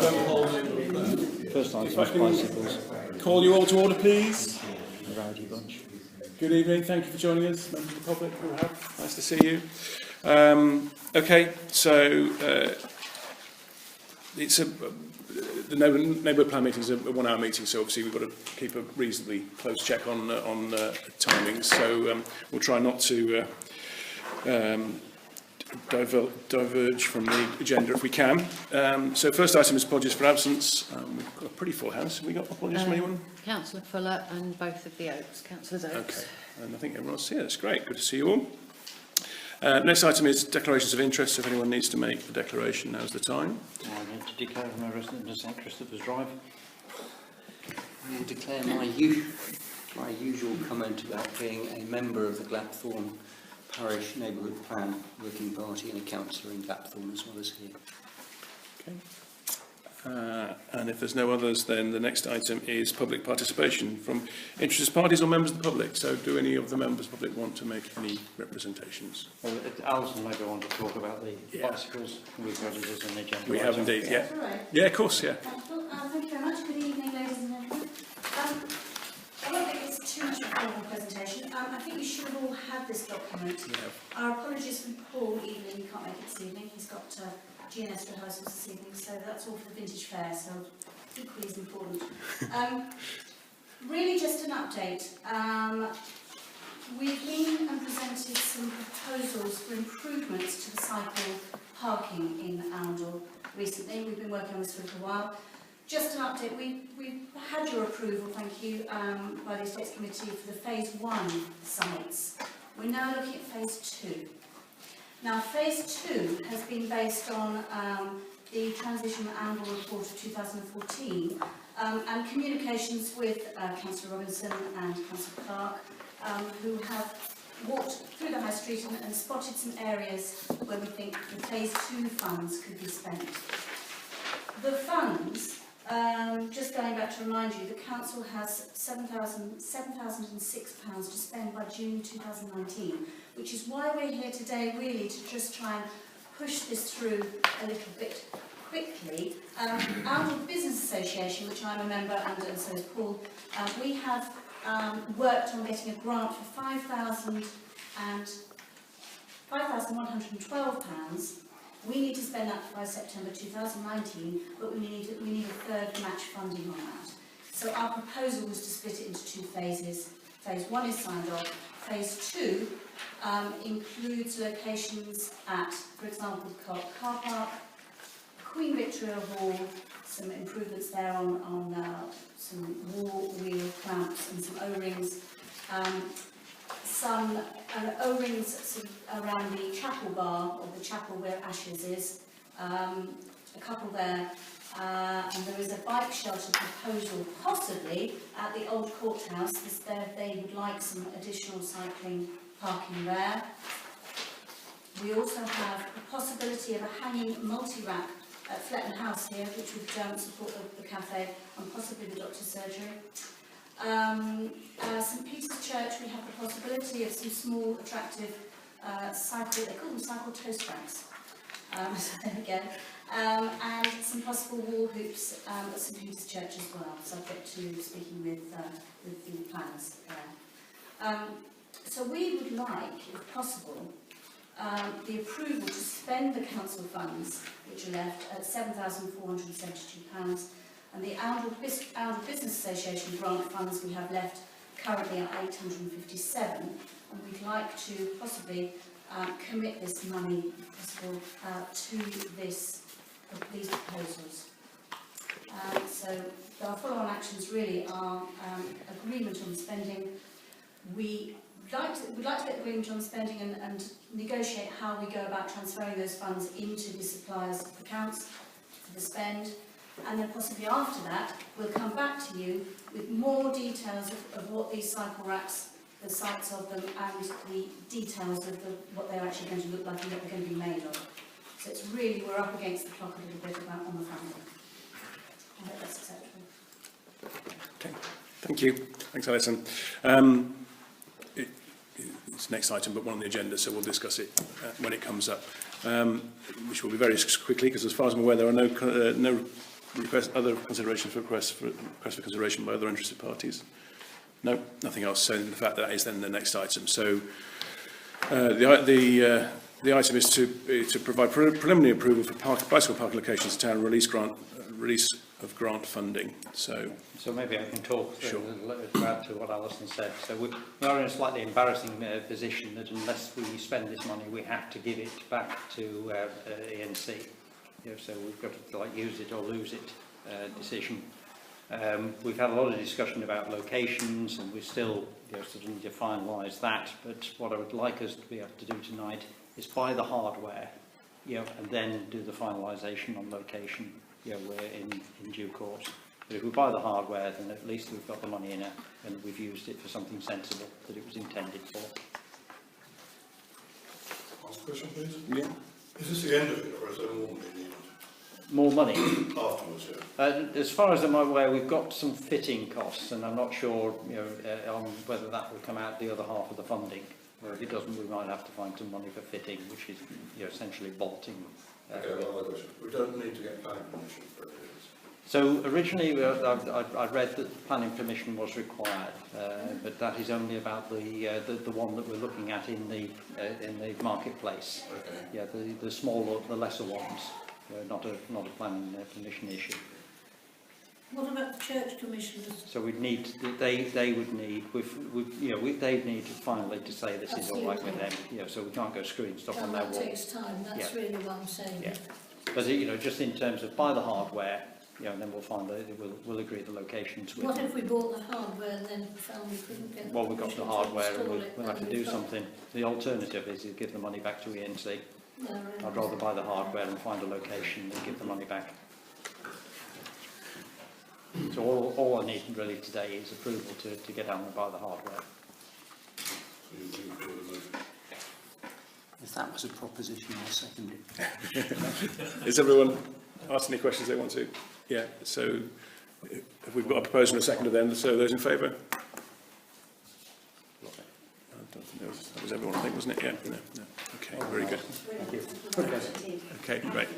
First item is bicycles. Call you all to order, please. A rowdy bunch. Good evening. Thank you for joining us, members of the public who have. Nice to see you. Okay, so it's the neighbourhood plan meeting is a 1 hour meeting, so obviously we've got to keep a reasonably close check on timings. So we'll try not to diverge from the agenda if we can. So first item is apologies for absence. We've got a pretty full house. Have we got apologies from anyone? Councillor Fuller and both of the Oaks, Councillors Oaks. Okay, and I think everyone's here. That's great. Good to see you all. Next item is declarations of interest. So if anyone needs to make a declaration, now's the time. I need to declare I'm a resident of St Christopher's Drive. I will declare my usual comment about being a member of the Glapthorne Parish Neighbourhood Plan Working Party and a councillor in Glapthorne as well as here. Okay. And if there's no others, then the next item is public participation from interested parties or members of the public. So do any of the members of the public want to make any representations? Well, Alison maybe want to talk about the bicycles. We've got it as an agenda. We have indeed, yeah. Right. Yeah, of course, yeah. Thank you very much. Good evening, ladies and gentlemen. I won't make this too much of a formal presentation. I think you should have all had this document. Yeah. Our apologies from Paul Evelyn, he can't make it this evening. He's got GNS rehearsals this evening, so that's all for the Vintage Fair, so equally as important. Really just an update. We've been and presented some proposals for improvements to the cycle parking in Arundel recently. We've been working on this for a little while. Just an update, we've had your approval, thank you, by the Estates Committee for the Phase 1 sites. We're now looking at Phase 2. Now, Phase 2 has been based on the Transition Annual Report of 2014 and communications with Councillor Robinson and Councillor Clark, who have walked through the High Street and spotted some areas where we think the Phase 2 funds could be spent. The funds, just going back to remind you, the Council has £7,006 to spend by June 2019, which is why we're here today, really, to just try and push this through a little bit quickly. Arundel Business Association, which I'm a member and so is Paul, we have worked on getting a grant for £5,112. We need to spend that by September 2019, but we need a third match funding on that. So our proposal was to split it into 2 phases. Phase 1 is signed off. Phase 2 includes locations at, for example, the car park, Queen Victoria Hall, some improvements there on some wheel clamps and some O-rings, some O-rings around the chapel bar, or the chapel where Ashes is, a couple there, and there is a bike shelter proposal possibly at the old courthouse, because they would like some additional cycling parking there. We also have the possibility of a hanging multi-rack at Fletton House here, which would support the cafe and possibly the doctor's surgery. St Peter's Church, we have the possibility of some small, attractive cycle, they call them cycle toast racks, so there again, and some possible wall hoops at St Peter's Church as well, subject to speaking with the planners there. So we would like, if possible, the approval to spend the council funds, which are left at £7,472, and the Arundel Business Association grant funds we have left currently are 857, and we'd like to possibly commit this money, if possible, to these proposals. So our follow-on actions really are agreement on spending. We'd like to get agreement on spending and negotiate how we go about transferring those funds into the suppliers' accounts for the spend. And then possibly after that, we'll come back to you with more details of what these cycle racks, the sites of them, and the details of what they're actually going to look like and what they're going to be made of. So it's really, we're up against the clock a little bit about on the funding. I hope that's acceptable. Okay, thank you. Thanks, Alison. It's next item, but one on the agenda, so we'll discuss it when it comes up, which will be very quickly, because as far as I'm aware, there are no other considerations for requests for consideration by other interested parties? No, nothing else. So in fact, that is then the next item. So the item is to provide preliminary approval for bicycle parking locations in town and release of grant funding. So maybe I can talk Sure. to add to what Alison said. So we are in a slightly embarrassing position that unless we spend this money, we have to give it back to ENC. So we've got to use it or lose it decision. We've had a lot of discussion about locations, and we still sort of need to finalise that. But what I would like us to be able to do tonight is buy the hardware, and then do the finalisation on location, in due course. But if we buy the hardware, then at least we've got the money in it, and we've used it for something sensible that it was intended for. Last question, please. yeah, Is this the end of it, or is there more money needed More money. afterwards? Yeah. As far as I'm aware, we've got some fitting costs, and I'm not sure, on whether that will come out the other half of the funding. Or if it doesn't, we might have to find some money for fitting, which is, essentially bolting. Okay, one other question. We don't need to get planning permission for it. So originally, I read that the planning permission was required, but that is only about the one that we're looking at in the marketplace. Okay. Yeah, the smaller, the lesser ones, not a planning permission issue. What about the church commissioners? So we'd need, they would need, they'd need to finally to say this is all right with them. So we can't go screwing stuff on their That wall. takes time, that's Yeah. really what I'm saying. Yeah. But just in terms of buy the hardware, and then we'll find that we'll agree the locations with What them. if we bought the hardware and then found we couldn't get... Well, we've got the hardware and install it, we'll have to then do we've got- something. The alternative is to give the money back to ENC. No, right. I'd rather buy the hardware and find a location than give the money back. So all I need really today is approval to get down and buy the hardware. So you do the motion. If that was a proposition, I'll second it. Has everyone asked any questions they want to? Yeah, so if we've got a proposal and a second then, so those in favour? That was everyone, I think, wasn't it? Yeah, no. Okay, very good. Okay, great.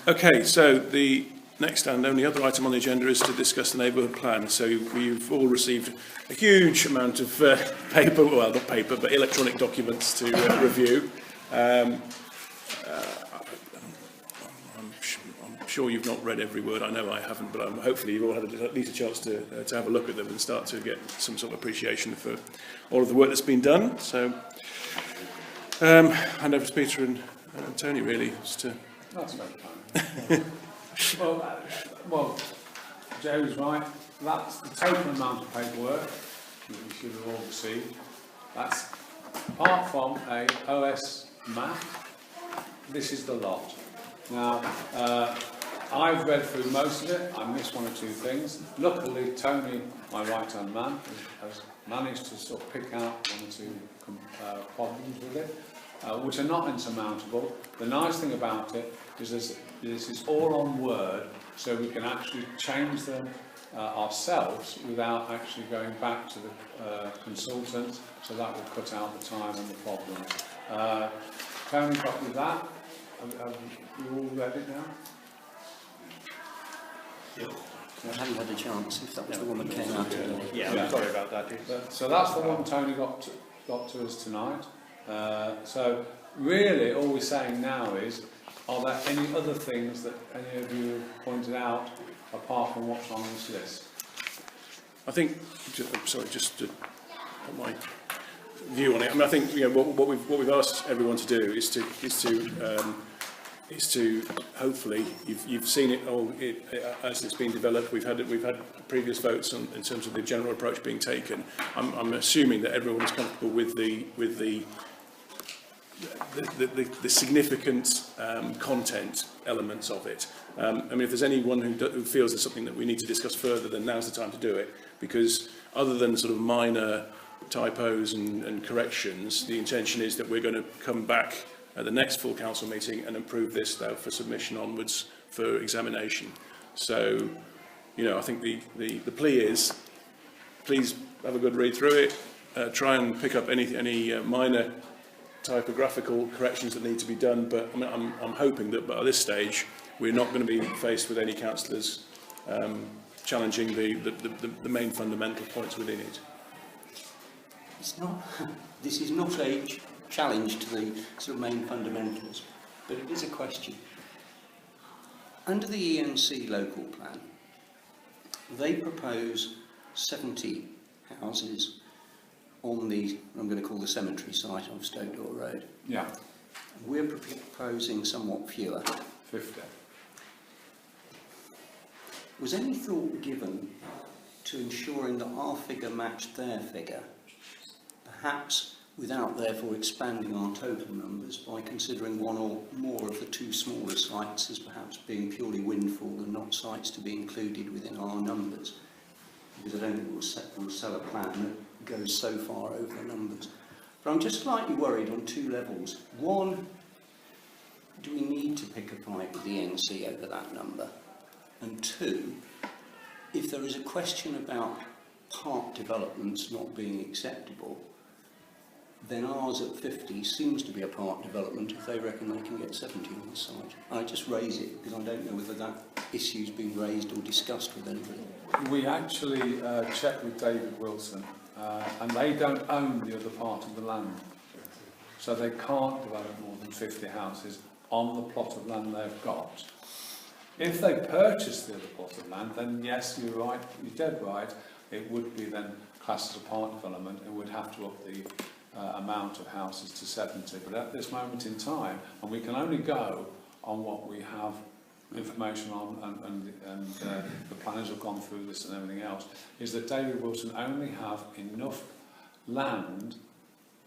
Okay, so the next and only other item on the agenda is to discuss the neighbourhood plan. So we've all received a huge amount of paper, well, not paper, but electronic documents to review. I'm sure you've not read every word. I know I haven't, but hopefully you've all had at least a chance to have a look at them and start to get some sort of appreciation for all of the work that's been done. So, hand over to Peter and Tony, really, just to... That's very kind. well, Joe's right. That's the total amount of paperwork that we should have all received. That's apart from a OS map. This is the lot. Now, I've read through most of it. I missed one or two things. Luckily, Tony, my right-hand man, has managed to sort of pick out one or two problems with it, which are not insurmountable. The nice thing about it is this is all on Word, so we can actually change them ourselves without actually going back to the consultant, so that will cut out the time and the problems. Tony got with that. Have you all read it now? I haven't had a chance, if that was the one that came out today. Yeah, Yeah. I'm sorry about that. So that's the one Tony got to us tonight. So really, all we're saying now is, are there any other things that any of you have pointed out apart from what's on this list? I think, just to put my view on it. I mean, I think what we've asked everyone to do is to hopefully you've seen it all as it's been developed. We've had previous votes in terms of the general approach being taken. I'm assuming that everyone is comfortable with the significant content elements of it. I mean, if there's anyone who feels there's something that we need to discuss further, then now's the time to do it, because other than sort of minor typos and corrections, the intention is that we're going to come back at the next full council meeting and approve this for submission onwards for examination. So, I think the plea is, please have a good read through it, try and pick up any minor typographical corrections that need to be done, but I'm hoping that by this stage we're not going to be faced with any councillors challenging the main fundamental points within it. It's not, this is not a challenge to the sort of main fundamentals, but it is a question. Under the ENC local plan, they propose 70 houses on the, I'm going to call the cemetery site of Stokedore Road. Yeah, We're proposing somewhat fewer. 50. Was any thought given to ensuring that our figure matched their figure, perhaps without therefore expanding our total numbers by considering one or more of the two smaller sites as perhaps being purely windfall and not sites to be included within our numbers? Because I don't think we'll sell a plan that goes so far over the numbers. But I'm just slightly worried on two levels. One, do we need to pick a fight with the NC over that number? And two, if there is a question about park developments not being acceptable, then ours at 50 seems to be a park development if they reckon they can get 70 on the site. I just raise it because I don't know whether that issue's been raised or discussed with anybody. We actually checked with David Wilson, and they don't own the other part of the land. So they can't develop more than 50 houses on the plot of land they've got. If they purchase the other plot of land, then yes, you're right, you're dead right, it would be then classed as a park development and would have to up the amount of houses to 70. But at this moment in time, and we can only go on what we have information on, and the planners have gone through this and everything else, is that David Wilson only have enough land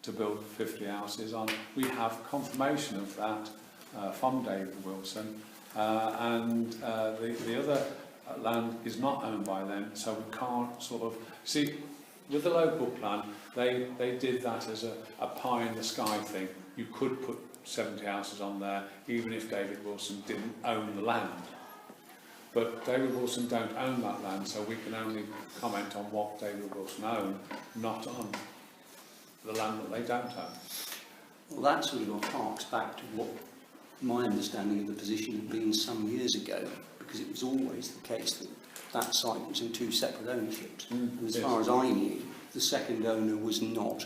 to build 50 houses on. We have confirmation of that from David Wilson, and the other land is not owned by them, so we can't sort of see. With the local plan, they did that as a pie in the sky thing. You could put 70 houses on there, even if David Wilson didn't own the land. But David Wilson don't own that land, so we can only comment on what David Wilson own, not on the land that they don't own. Well, that sort of harks back to what my understanding of the position had been some years ago, because it was always the case that that site was in two separate ownerships. And as far as I knew, the second owner was not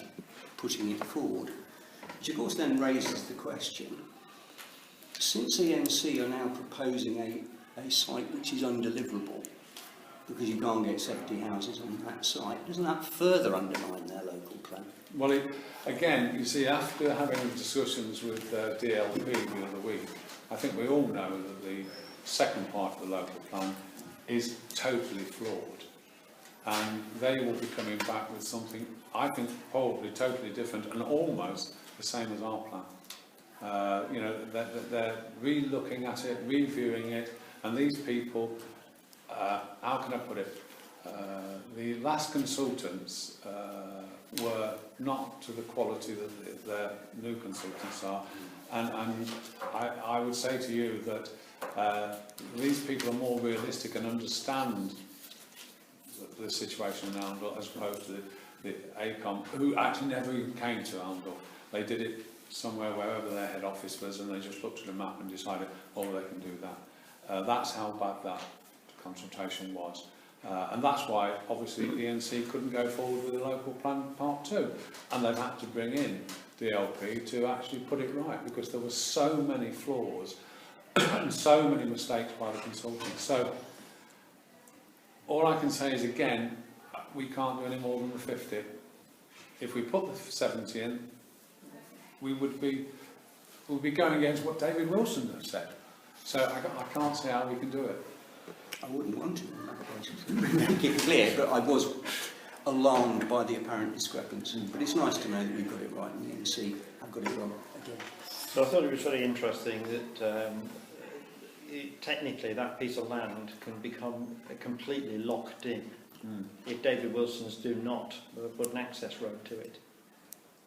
putting it forward. Which of course then raises the question, since ENC are now proposing a site which is undeliverable, because you can't get 70 houses on that site, doesn't that further undermine their local plan? Well, again, you see, after having discussions with DLP the other week, I think we all know that the second part of the local plan is totally flawed, and they will be coming back with something, I think, probably totally different and almost the same as our plan. You know, they're re-looking at it, reviewing it, and these people, how can I put it, the last consultants were not to the quality that their new consultants are, and I would say to you that these people are more realistic and understand the situation in Arundel as opposed to the ACOM, who actually never even came to Arundel. They did it somewhere wherever their head office was, and they just looked at the map and decided, oh, they can do that. That's how bad that consultation was. And that's why, obviously, ENC couldn't go forward with the local plan part 2. And they've had to bring in DLP to actually put it right, because there were so many flaws and so many mistakes by the consultants. So all I can say is, again, we can't do any more than the 50. If we put the 70 in, we would be going against what David Wilson has said. So I can't see how we can do it. I wouldn't want to on that basis, make it clear, but I was alarmed by the apparent discrepancy. But it's nice to know that we've got it right and the NC have got it wrong again. So I thought it was very interesting that technically that piece of land can become completely locked in if David Wilson's do not put an access road to it.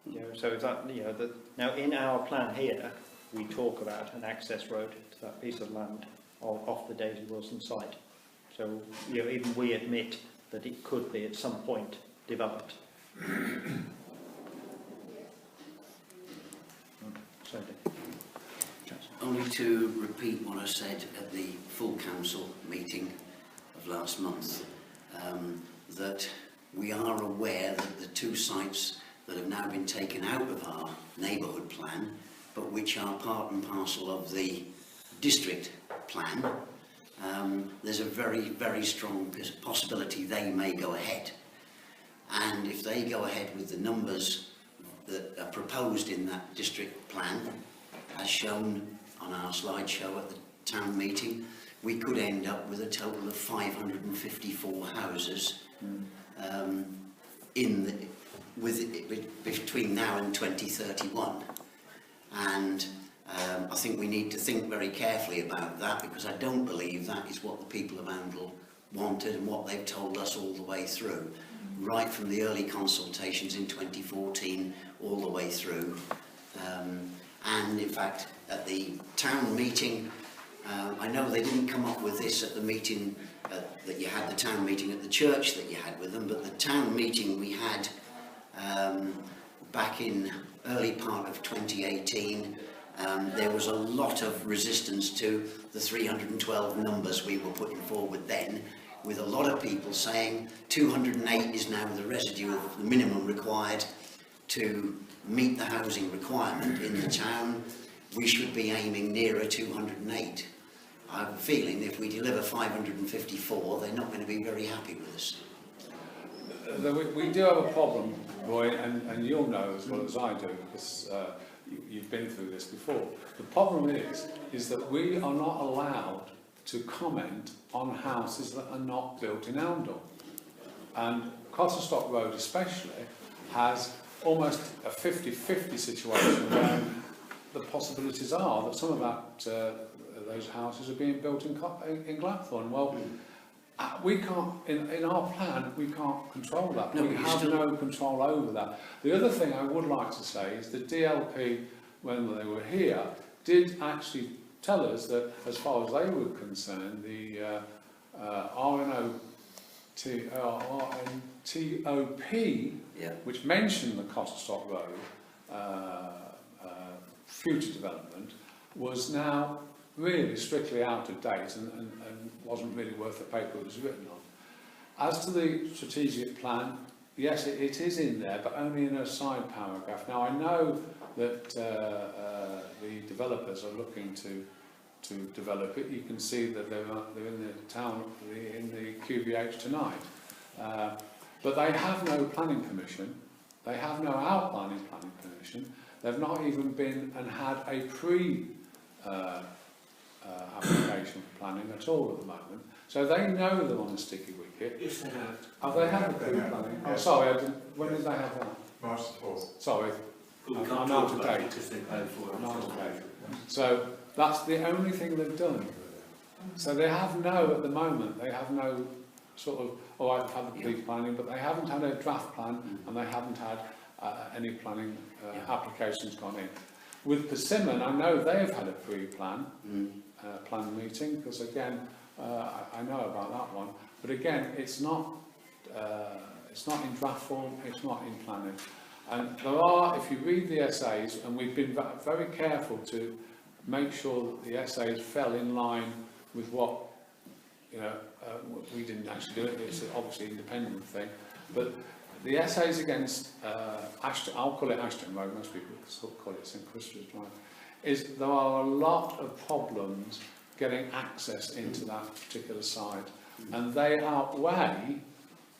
You know, so if that, you know, now in our plan here we talk about an access road to that piece of land off the David Wilson site. So, you know, even we admit that it could be at some point developed. Only to repeat what I said at the full council meeting of last month, that we are aware that the 2 sites that have now been taken out of our neighbourhood plan, but which are part and parcel of the district plan, there's a very, very strong possibility they may go ahead. And if they go ahead with the numbers that are proposed in that district plan, as shown on our slideshow at the town meeting, we could end up with a total of 554 houses between now and 2031. And I think we need to think very carefully about that, because I don't believe that is what the people of Oundle wanted and what they've told us all the way through, right from the early consultations in 2014 all the way through. And in fact, at the town meeting, I know they didn't come up with this at the meeting that you had, the town meeting at the church that you had with them, but the town meeting we had back in early part of 2018, there was a lot of resistance to the 312 numbers we were putting forward then, with a lot of people saying 208 is now the residue of the minimum required to meet the housing requirement in the town. We should be aiming nearer 208. I have a feeling if we deliver 554, they're not going to be very happy with us. We do have a problem, Roy, and you'll know as well as I do, because you've been through this before. The problem is that we are not allowed to comment on houses that are not built in Oundle. And Cotterstock Road especially has almost a 50-50 situation where the possibilities are that some of those houses are being built in Gladthorne. Well, we can't, in our plan, we can't control that. No, we have no control over that. The other thing I would like to say is the DLP, when they were here, did actually tell us that, as far as they were concerned, the RNTOP, Yeah. which mentioned the Cotterstock Road future development, was now really strictly out of date and wasn't really worth the paper it was written on. As to the strategic plan, yes, it is in there, but only in a side paragraph. Now, I know that the developers are looking to develop it. You can see that they're in the town, in the QVH tonight. But they have no planning permission. They have no outlining planning permission. They've not even been and had a application for planning at all at the moment. So they know they're on a sticky wicket. Yes, they have. Have they had a pre-planning? Oh, sorry, when did they have that? March the 4th. Sorry, I'm out of date. Because they paid for it. I'm out of date. So that's the only thing they've done. So they have no, at the moment, they have no sort of, oh, I've had the pre-planning, but they haven't had a draft plan and they haven't had any planning applications gone in. With Persimmon, I know they've had a pre-plan plan meeting, because again, I know about that one. But again, it's not in draft form, it's not in planning. And there are, if you read the essays, and we've been very careful to make sure that the essays fell in line with what, you know, we didn't actually do it, it's obviously an independent thing, but the essays against Ashton, I'll call it Ashton Road, most people call it St Christopher's Drive, is there are a lot of problems getting access into that particular site, and they outweigh,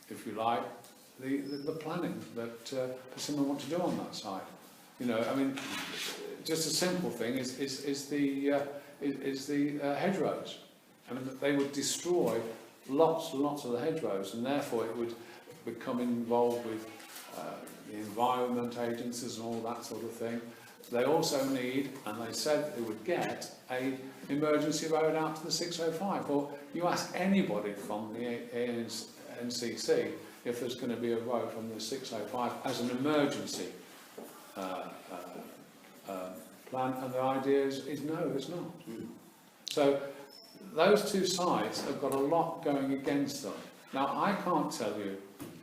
if you like, the planning that Persimmon want to do on that site. You know, I mean, just a simple thing is the hedgerows. I mean, they would destroy lots and lots of the hedgerows, and therefore it would become involved with the environment agencies and all that sort of thing. They also need, and they said they would get, a emergency road out to the 605. Well, you ask anybody from the NCC if there's going to be a road from the 605 as an emergency plan, and the idea is no, there's not. So those two sites have got a lot going against them. Now, I can't tell you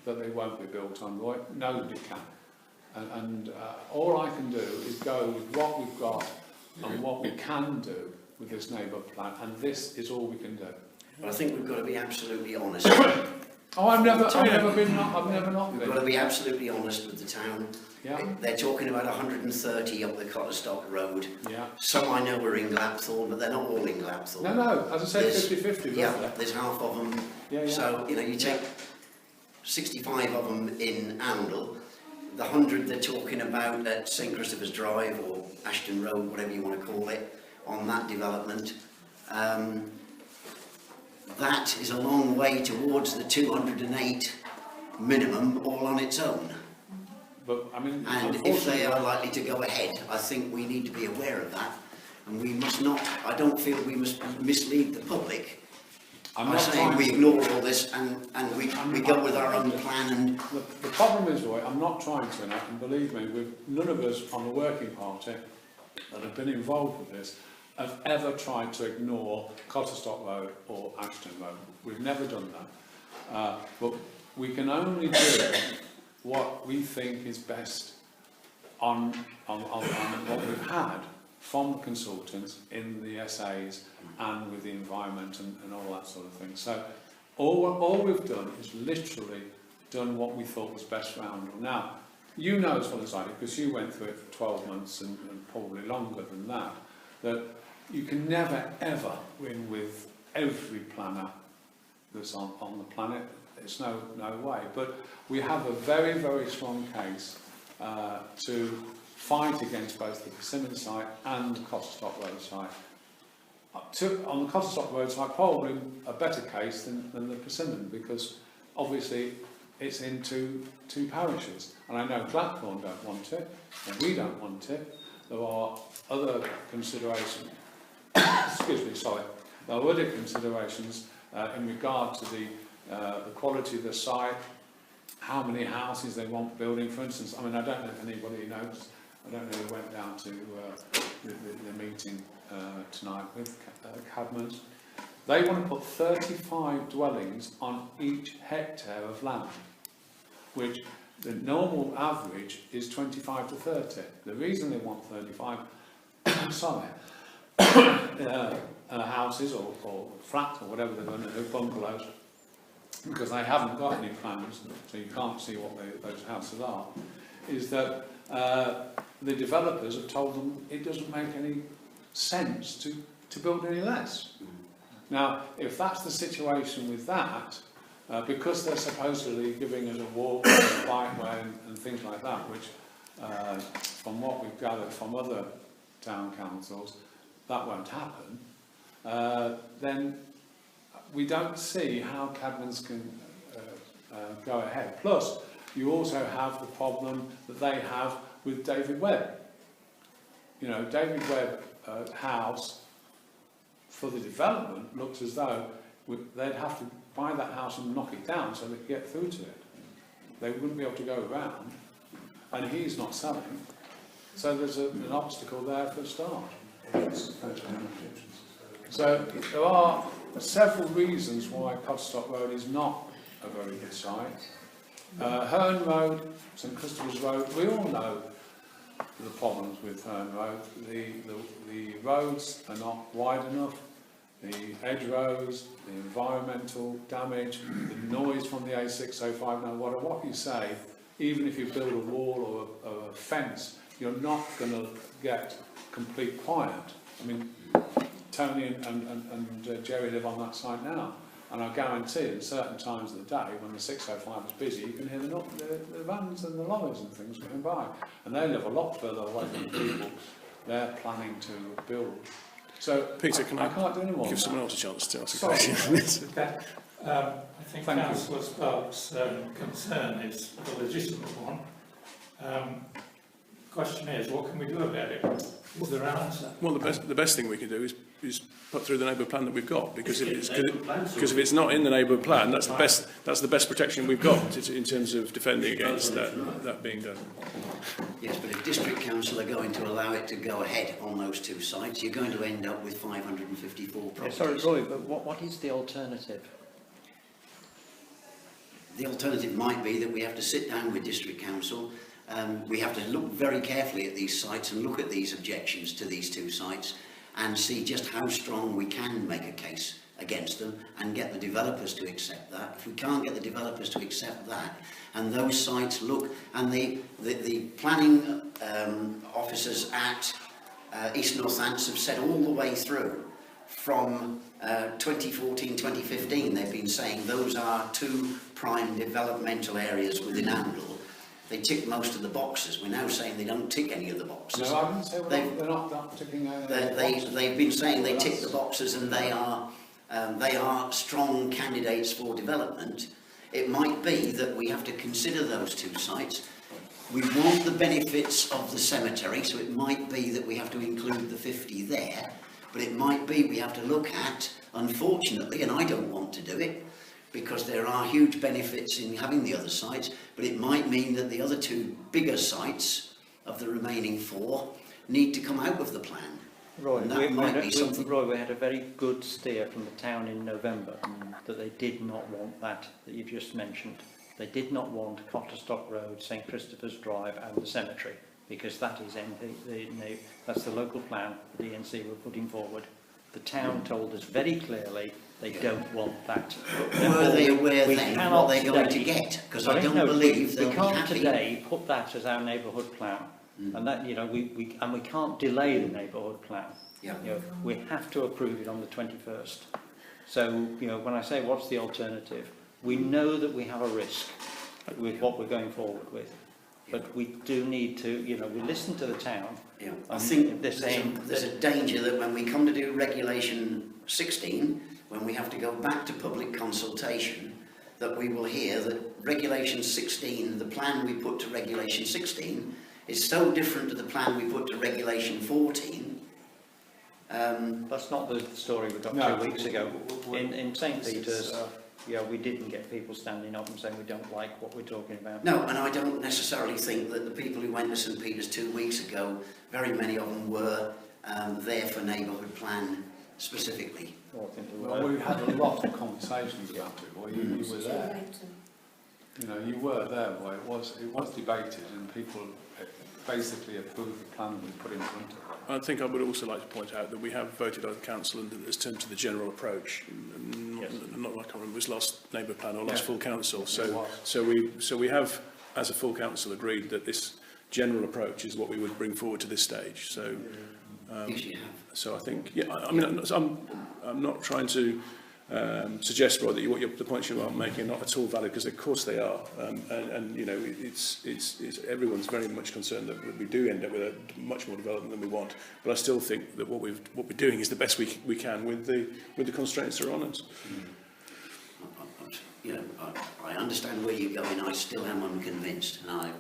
that they won't be built on Roy. Nobody can. And all I can do is go with what we've got and what we can do with this neighbourhood plan, and this is all we can do. But I think we've got to be absolutely honest. Oh, I've never not We've been. got to be absolutely honest with the town. Yeah, They're talking about 130 up the Cotterstock Road. yeah. Some I know are in Glapthorne, but they're not all in Glapthorne. No, as I said, There's- 50-50, Yeah, roughly. there's half of them. Yeah. So, you know, you take 65 of them in Oundle, the 100 they're talking about at St Christopher's Drive or Ashton Road, whatever you want to call it, on that development. That is a long way towards the 208 minimum all on its own. But, I mean, And if they are likely to go ahead, I think we need to be aware of that. And we must not, I don't feel we must mislead the public I'm by not saying trying we to- ignore all this and we go with our own plan and The problem is, Roy, I'm not trying to, and believe me, none of us on the working party that have been involved with this have ever tried to ignore Cotterstock Road or Ashton Road. We've never done that. But we can only do what we think is best on what we've had from the consultants in the essays and with the environment and all that sort of thing. So all we've done is literally done what we thought was best for Oundle. Now, you know as well as I do, because you went through it for 12 months and probably longer than that, that you can never ever win with every planner that's on the planet. It's no way. But we have a very, very strong case to fight against both the Persimmon site and the Cotterstock Road site. On the Cotterstock Road site, probably a better case than the Persimmon, because obviously it's in two parishes. And I know Glapthorne don't want it, and we don't want it. There are other considerations, excuse me, sorry, there are other considerations in regard to the quality of the site, how many houses they want building, for instance. I mean, I don't know if anybody knows, I don't know who went down to the meeting tonight with Cadmans. They want to put 35 dwellings on each hectare of land, which the normal average is 25 to 30. The reason they want 35, sorry, houses or flats or whatever they're going to do, bungalows, because they haven't got any plans, so you can't see what those houses are, is that the developers have told them it doesn't make any sense to build any less. Now, if that's the situation with that, because they're supposedly giving us a walk, a bikeway and things like that, which from what we've gathered from other town councils, that won't happen, then we don't see how Cadmans can go ahead. Plus, you also have the problem that they have with David Webb. You know, David Webb house for the development looks as though they'd have to buy that house and knock it down so they could get through to it. They wouldn't be able to go around, and he's not selling. So there's an obstacle there for a start. So there are several reasons why Cotterstock Road is not a very good site. Herne Road, St Christopher's Road, we all know the problems with Herne Road. The roads are not wide enough, the hedgerows, the environmental damage, the noise from the A605. Now, what you say, even if you build a wall or a fence, you're not going to get complete quiet. I mean, Tony and Jerry live on that site now, and I guarantee at certain times of the day when the 605 is busy, you can hear the vans and the lorries and things going by, and they live a lot further away from the people they're planning to build. So Peter, I can't do any more. give someone else a chance to ask a Sorry. question? I think Thank you. Councillor Sparks' concern is a legitimate one. Question is, what can we do about it? Is there an answer? Well, the best thing we can do is put through the neighbourhood plan that we've got, because if it's not in the neighbourhood plan, that's the best protection we've got in terms of defending against that being done. yes, but if district council are going to allow it to go ahead on those two sites, you're going to end up with 554 properties. Sorry, Roy, but what is the alternative? The alternative might be that we have to sit down with district council We have to look very carefully at these sites and look at these objections to these two sites and see just how strong we can make a case against them and get the developers to accept that. If we can't get the developers to accept that, and those sites look, and the planning officers at East Northants have said all the way through from 2014, 2015, they've been saying those are two prime developmental areas within Andal. They tick most of the boxes. We're now saying they don't tick any of the boxes. No, I didn't say they're not ticking any of the boxes. They've been saying they tick the boxes and they are strong candidates for development. It might be that we have to consider those two sites. We want the benefits of the cemetery, so it might be that we have to include the 50 there, but it might be we have to look at, unfortunately, and I don't want to do it, because there are huge benefits in having the other sites, but it might mean that the other two bigger sites of the remaining 4 need to come out of the plan. Roy, And that might be something. Roy, we had a very good steer from the town in November that they did not want that you've just mentioned. They did not want Cotterstock Road, St Christopher's Drive and the cemetery, because that is that's the local plan the DNC were putting forward. The town told us very clearly they don't want that. Were they aware then of what they're going to get? Because I don't believe they'll we be can't happy. today put that as our neighbourhood plan. And that, you know, we can't delay the neighbourhood plan. Yeah. You know, we have to approve it on the 21st. So, you know, when I say what's the alternative, we know that we have a risk with what we're going forward with. But we do need to, you know, we listen to the town. Yeah. I think they're saying there's a danger that when we come to do Regulation 16, when we have to go back to public consultation, that we will hear that Regulation 16, the plan we put to Regulation 16, is so different to the plan we put to Regulation 14. That's not the story we got 2 weeks ago. In St Peter's, yeah, we didn't get people standing up and saying we don't like what we're talking about. No, and I don't necessarily think that the people who went to St Peter's 2 weeks ago, very many of them were there for neighbourhood plan specifically. Oh, I think they Well, were. we had a lot of conversations about it. Well, you were there. You know, you were there. Well, it was debated, and people basically approved the plan we put in front of them. I think I would also like to point out that we have voted on the council and it's turned to the general approach. Not like I remember, it was last neighbour plan or last full council. So we have, as a full council, agreed that this general approach is what we would bring forward to this stage. So, Yes, you have. so I think, yeah, I mean, I'm not trying to suggest, Roy, that the points you are making are not at all valid, because of course they are, and you know, it's everyone's very much concerned that we do end up with a much more development than we want. But I still think that what we're doing is the best we can with the constraints that are on us. You know, I understand where you're going. I still am unconvinced, and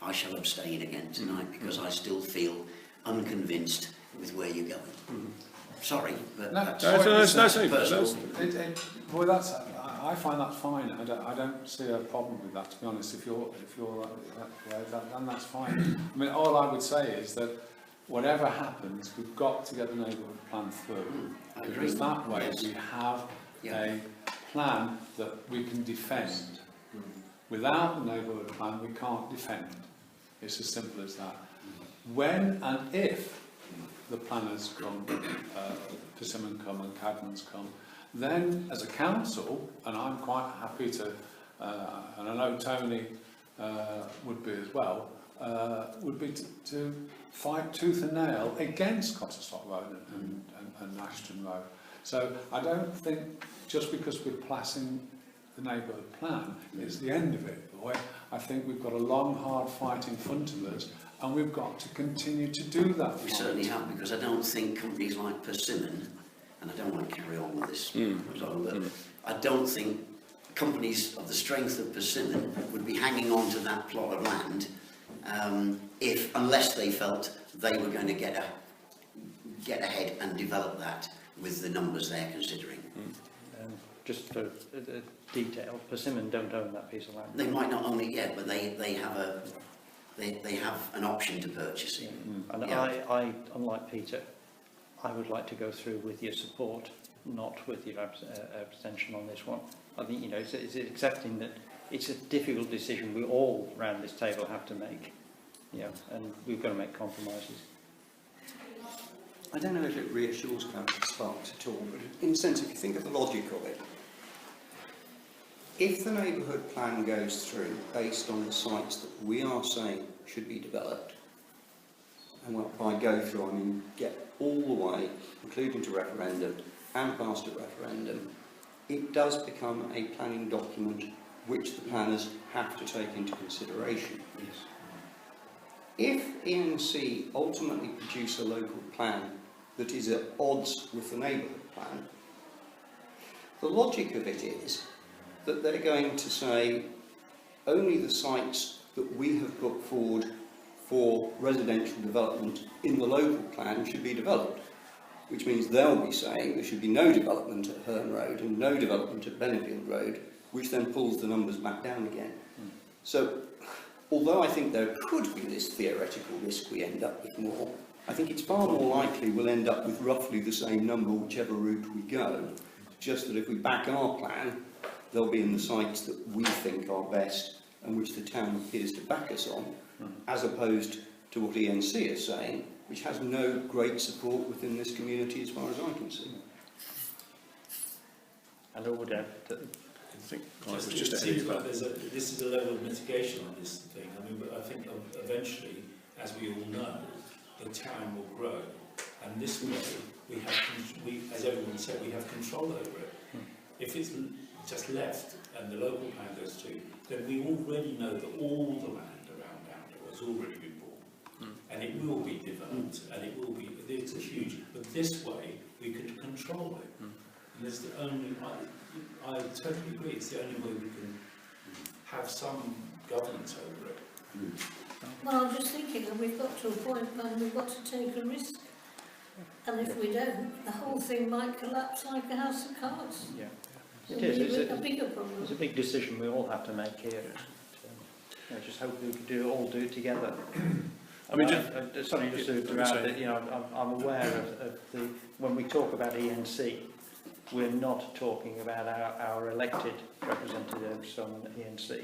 I shall abstain again tonight because I still feel unconvinced with where you're going. Sorry, but Well, that's. I find that fine. I don't see a problem with that. To be honest, if you're that way, then that's fine. I mean, all I would say is that whatever happens, we've got to get the neighbourhood plan through, because that way we have a plan that we can defend. Without the neighbourhood plan, we can't defend. It's as simple as that. When and if the planners come, Persimmon come and Cadman's come, then as a council, and I'm quite happy to, and I know Tony would be as well, would be to fight tooth and nail against Cotterstock Road and Ashton Road. So I don't think just because we're passing the neighbourhood plan, it's the end of it, boy. I think we've got a long, hard fight in front of us, and we've got to continue to do that. we certainly have, because I don't think companies like Persimmon, and I don't want to carry on with this, but I don't think companies of the strength of Persimmon would be hanging on to that plot of land unless they felt they were going to get ahead and develop that with the numbers they're considering. Just for detail, Persimmon don't own that piece of land. They might not own it yet, but they have an option to purchase it. And Yeah. I, unlike Peter, I would like to go through with your support, not with your abstention on this one. I think, you know, it's accepting that it's a difficult decision we all around this table have to make. and we've got to make compromises. I don't know if it reassures Councillor Sparks at all, but in a sense, if you think of the logic of it, if the neighbourhood plan goes through based on the sites that we are saying should be developed, and by go through I mean get all the way, including to referendum and past a referendum, it does become a planning document which the planners have to take into consideration. Yes. If ENC ultimately produce a local plan that is at odds with the neighbourhood plan, the logic of it is that they're going to say only the sites that we have put forward for residential development in the local plan should be developed, which means they'll be saying there should be no development at Herne Road and no development at Bennefield Road, which then pulls the numbers back down again. So, although I think there could be this theoretical risk we end up with more, I think it's far more likely we'll end up with roughly the same number whichever route we go, just that if we back our plan, they'll be in the sites that we think are best and which the town appears to back us on, as opposed to what ENC is saying, which has no great support within this community as far as I can see. And I would add that I think I was It just ahead seems of like that. this is a level of mitigation on this thing. I mean, but I think eventually, as we all know, the town will grow, and this way as everyone said, we have control over it. If it's just left and the local plan goes through, then we already know that all the land around Downhill has already been bought, and it will be developed, and it's a huge. But this way, we could control it. And it's the only. I totally agree. It's the only way we can have some governance over it. Well, I'm just thinking, and we've got to a point when we've got to take a risk. And if we don't, the whole thing might collapse like a house of cards. Yeah. It'll It is. be It's a bigger problem. It's a big decision we all have to make here. I just hope we can all do it together. I mean, Sorry, just to add that, I'm aware of the, when we talk about ENC, we're not talking about our elected representatives on ENC,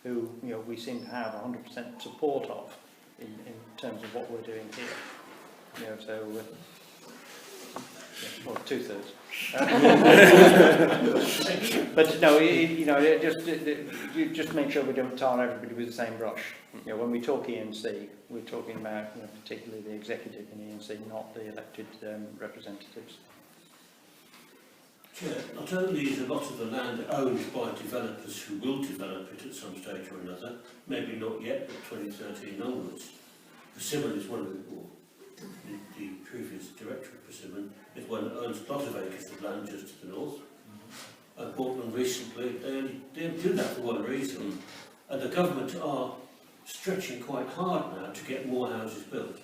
who, we seem to have 100% support of in terms of what we're doing here. So, well, 2/3. But no, you just make sure we don't tar everybody with the same brush. When we talk ENC, we're talking about particularly the executive in ENC, not the elected representatives. Chair, not only is a lot of the land owned by developers who will develop it at some stage or another, maybe not yet, but 2013 onwards. Persimmon is one of the previous director of Persimmon is one that owns a lot of acres of land just to the north. I bought them recently. They only do that for one reason, and the government are stretching quite hard now to get more houses built.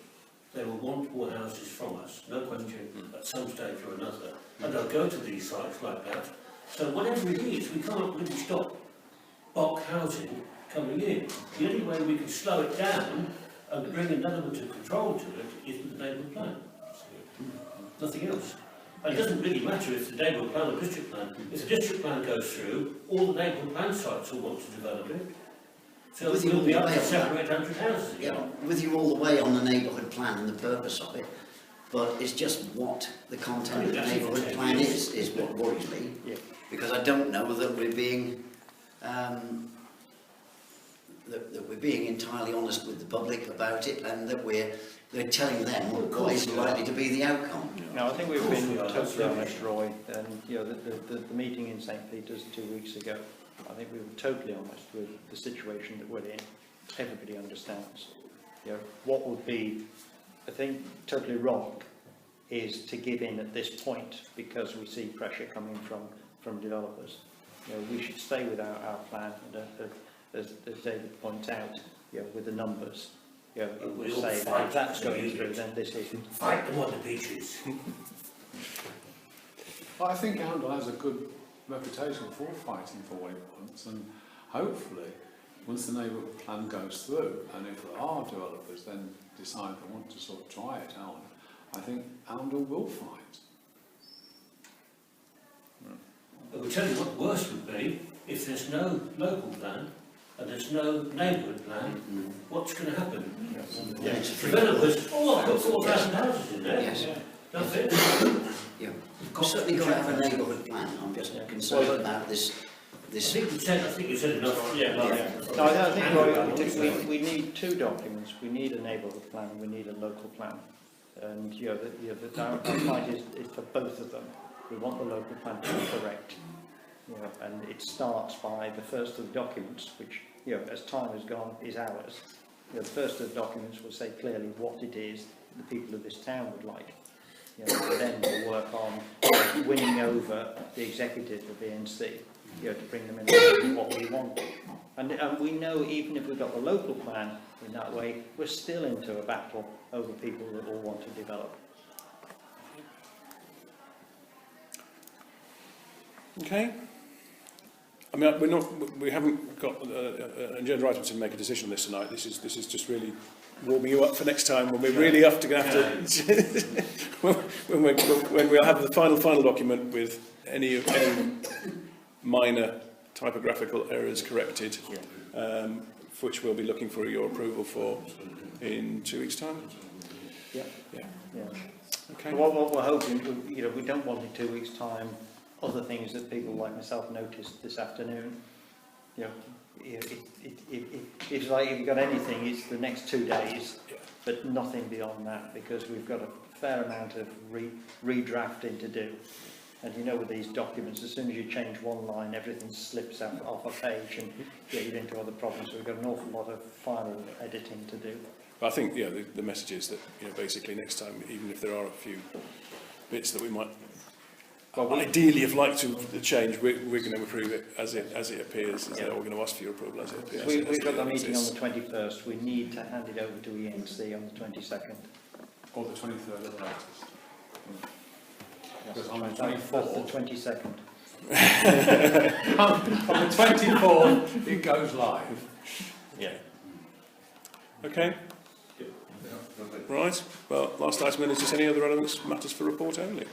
They will want more houses from us, no question, at some stage or another. And they'll go to these sites like that. So whatever it is, we can't really stop bulk housing coming in. The only way we can slow it down and bring an element of control to it is with the neighbourhood plan. Nothing else. And it doesn't really matter if the neighbourhood plan or district plan. If the district plan goes through, all the neighbourhood plan sites will want to develop it. So we'll be up to 700 houses again. Yeah, with you all the way on the neighbourhood plan and the purpose of it, but it's just what the content of the neighbourhood plan is what worries me. Yeah. Because I don't know that we're being that we're being entirely honest with the public about it, and that we're telling them what is likely to be the outcome. No, I think we've been totally honest, Roy, and the meeting in St Peter's 2 weeks ago, I think we were totally honest with the situation that we're in. Everybody understands. What would be, I think, totally wrong is to give in at this point because we see pressure coming from developers. We should stay with our plan, and as David points out, with the numbers. It will say that if that's going through, then this isn't. Fight them on the beaches. I think Oundle has a good reputation for fighting for what it wants, and hopefully, once the neighbourhood plan goes through, and if there are developers then decide they want to sort of try it out, I think Oundle will fight. I will tell you what worse would be if there's no local plan and there's no neighbourhood plan, what's going to happen? Developers, oh, I've got 4,000 houses in there. Yes. That's it. Yeah. We've certainly got to have a neighbourhood plan. I'm just concerned about this. I think you said enough. Yeah. No, I think we need two documents. We need a neighbourhood plan and we need a local plan. And our fight is for both of them. We want the local plan to be correct. And it starts by the first of the documents, which, as time has gone, is ours. The first of the documents will say clearly what it is the people of this town would like. Then we'll work on winning over the executive of the NC, to bring them in with what we want. And we know even if we've got the local plan in that way, we're still into a battle over people that all want to develop. Okay. I mean, we haven't got an agenda item to make a decision on this tonight. This is just really warming you up for next time when we're really have to when we'll have the final document with any minor typographical errors corrected, which we'll be looking for your approval for in 2 weeks' time. Yeah. Okay. So what we're hoping, we don't want in 2 weeks' time other things that people like myself noticed this afternoon. It's like if you've got anything, it's the next 2 days, but nothing beyond that, because we've got a fair amount of redrafting to do. And with these documents, as soon as you change one line, everything slips off a page and you get into other problems. So we've got an awful lot of final editing to do. But I think the message is that basically next time, even if there are a few bits that we might ideally have liked to change, we're going to approve it as it appears. We're going to ask for your approval as it appears. We've got the meeting on the 21st. We need to hand it over to ENC on the 22nd. Or the 23rd of the latest. Because on the That's 24th, the 22nd. on the 24th, it goes live. Yeah. Okay. Right. Well, last item then is just any other relevant matters for report only.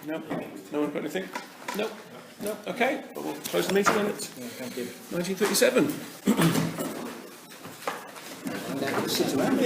No. No one got anything? No. No. Okay. Well, we'll close the meeting then at 19:37. Sit around.